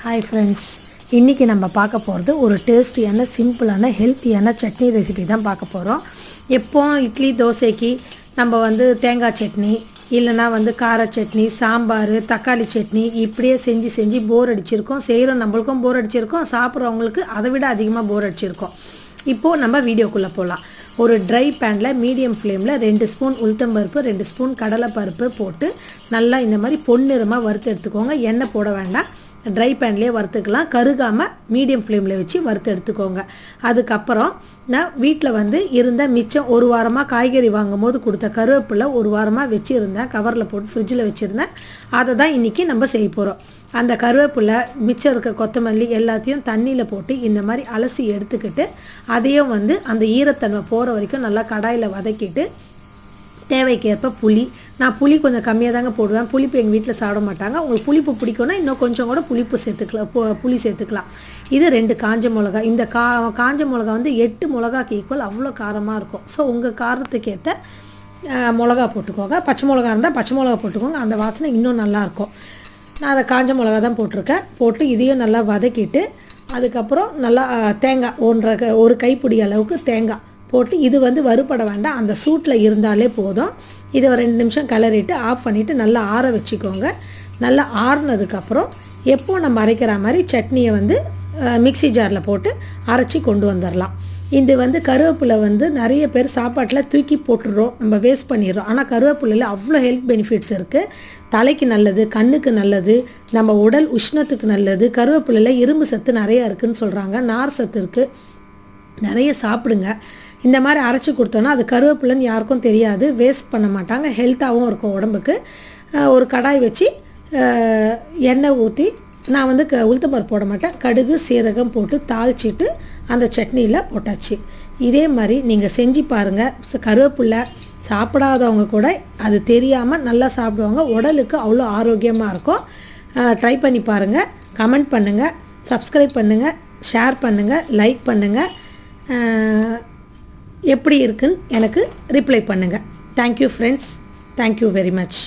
Hi friends, இன்றைக்கி நம்ம பார்க்க போகிறது ஒரு டேஸ்டியான சிம்பிளான ஹெல்த்தியான சட்னி ரெசிபி தான் பார்க்க போகிறோம். எப்போ இட்லி தோசைக்கு நம்ம தேங்காய் சட்னி இல்லைனா கார சட்னி, சாம்பார், தக்காளி சட்னி இப்படியே செஞ்சு போர் அடிச்சிருக்கோம். செய்கிறோம், நம்மளுக்கும் போர் அடிச்சிருக்கோம், சாப்பிட்றவங்களுக்கு அதை விட அதிகமாக போர் அடிச்சிருக்கோம். இப்போது நம்ம வீடியோக்குள்ளே போகலாம். ஒரு ட்ரை பேனில் மீடியம் ஃப்ளேமில் 2 ஸ்பூன் உளுத்தம்பருப்பு, 2 ஸ்பூன் கடலைப்பருப்பு போட்டு நல்லா இந்த மாதிரி பொன்னிறமாக வறுத்து எடுத்துக்கோங்க. எண்ணெய் போட வேண்டாம், ட்ரை பேன்லேயே வறுத்துக்கலாம். கருகாமல் மீடியம் ஃப்ளேமில் வச்சு வறுத்து எடுத்துக்கோங்க. அதுக்கப்புறம் நான் வீட்டில் இருந்த மிச்சம் ஒரு வாரமாக காய்கறி வாங்கும் போது கொடுத்த கருவேப்பிலை ஒரு வாரமாக வச்சுருந்தேன், கவரில் போட்டு ஃப்ரிட்ஜில் வச்சுருந்தேன். அதை தான் இன்றைக்கி நம்ம செய்ய போகிறோம். அந்த கருவேப்பிலை, மிச்சம் இருக்க கொத்தமல்லி எல்லாத்தையும் தண்ணியில் போட்டு இந்த மாதிரி அலசி எடுத்துக்கிட்டு அதையும் அந்த ஈரத்தன்மை போகிற வரைக்கும் நல்லா கடாயில் வதக்கிட்டு தேவைக்கேற்ப புளி, நான் புளி கொஞ்சம் கம்மியாக தாங்க போடுவேன். புளிப்பு எங்கள் வீட்டில் சாப்பிட மாட்டாங்க. உங்களுக்கு புளிப்பு பிடிக்கும்னா இன்னும் கொஞ்சம் கூட புளிப்பு சேர்த்துக்கலாம், புளி சேர்த்துக்கலாம். இது 2 காஞ்ச மிளகா. இந்த காஞ்ச மிளகா 8 மிளகாக்கு ஈக்குவல், அவ்வளோ காரமாக இருக்கும். ஸோ உங்கள் காரத்துக்கு ஏற்ற மிளகா போட்டுக்கோங்க. பச்சை மிளகா இருந்தால் பச்சை மிளகா போட்டுக்கோங்க, அந்த வாசனை இன்னும் நல்லாயிருக்கும். நான் அதை காஞ்ச மிளகா தான் போட்டிருக்கேன். போட்டு இதையும் நல்லா வதக்கிட்டு அதுக்கப்புறம் நல்லா தேங்காய் ஒரு கைப்பிடி அளவுக்கு தேங்காய் போட்டு இது வறுபட வேண்டாம், அந்த சூட்டில் இருந்தாலே போதும். இதை ஒரு 2 நிமிஷம் கிளறிட்டு ஆஃப் பண்ணிவிட்டு நல்லா ஆற வச்சுக்கோங்க. நல்லா ஆறுனதுக்கப்புறம் எப்போது நம்ம அரைக்கிற மாதிரி சட்னியை மிக்ஸி ஜாரில் போட்டு அரைச்சி கொண்டு வந்துடலாம். இது கருவேப்பிலை நிறைய பேர் சாப்பாட்டில் தூக்கி போட்டுடுறோம், நம்ம வேஸ்ட் பண்ணிடுறோம். ஆனால் கருவேப்பிலையில் அவ்வளோ ஹெல்த் பெனிஃபிட்ஸ் இருக்குது. தலைக்கு நல்லது, கண்ணுக்கு நல்லது, நம்ம உடல் உஷ்ணத்துக்கு நல்லது. கருவேப்பிலையில் இரும்பு சத்து நிறையா இருக்குதுன்னு சொல்கிறாங்க, நார் சத்து இருக்குது, நிறைய சாப்பிடுங்க. இந்த மாதிரி அரைச்சி கொடுத்தோன்னா அது கருவேப்பிலைன்னு யாருக்கும் தெரியாது, வேஸ்ட் பண்ண மாட்டாங்க, ஹெல்த்தாகவும் இருக்கும் உடம்புக்கு. ஒரு கடாய் வச்சு எண்ணெய் ஊற்றி, நான் உளுத்தம்பருப்பு போட மாட்டேன், கடுகு சீரகம் போட்டு தாளிச்சிட்டு அந்த சட்னியில் போட்டாச்சு. இதே மாதிரி நீங்கள் செஞ்சு பாருங்கள். கருவேப்பிலை சாப்பிடாதவங்க கூட அது தெரியாமல் நல்லா சாப்பிடுவாங்க, உடலுக்கு அவ்வளோ ஆரோக்கியமாக இருக்கும். ட்ரை பண்ணி பாருங்கள், கமெண்ட் பண்ணுங்கள், சப்ஸ்கிரைப் பண்ணுங்கள், ஷேர் பண்ணுங்கள், லைக் பண்ணுங்கள். எப்படி இருக்குன்னு எனக்கு ரிப்ளை பண்ணுங்கள். Thank you friends, thank you very much.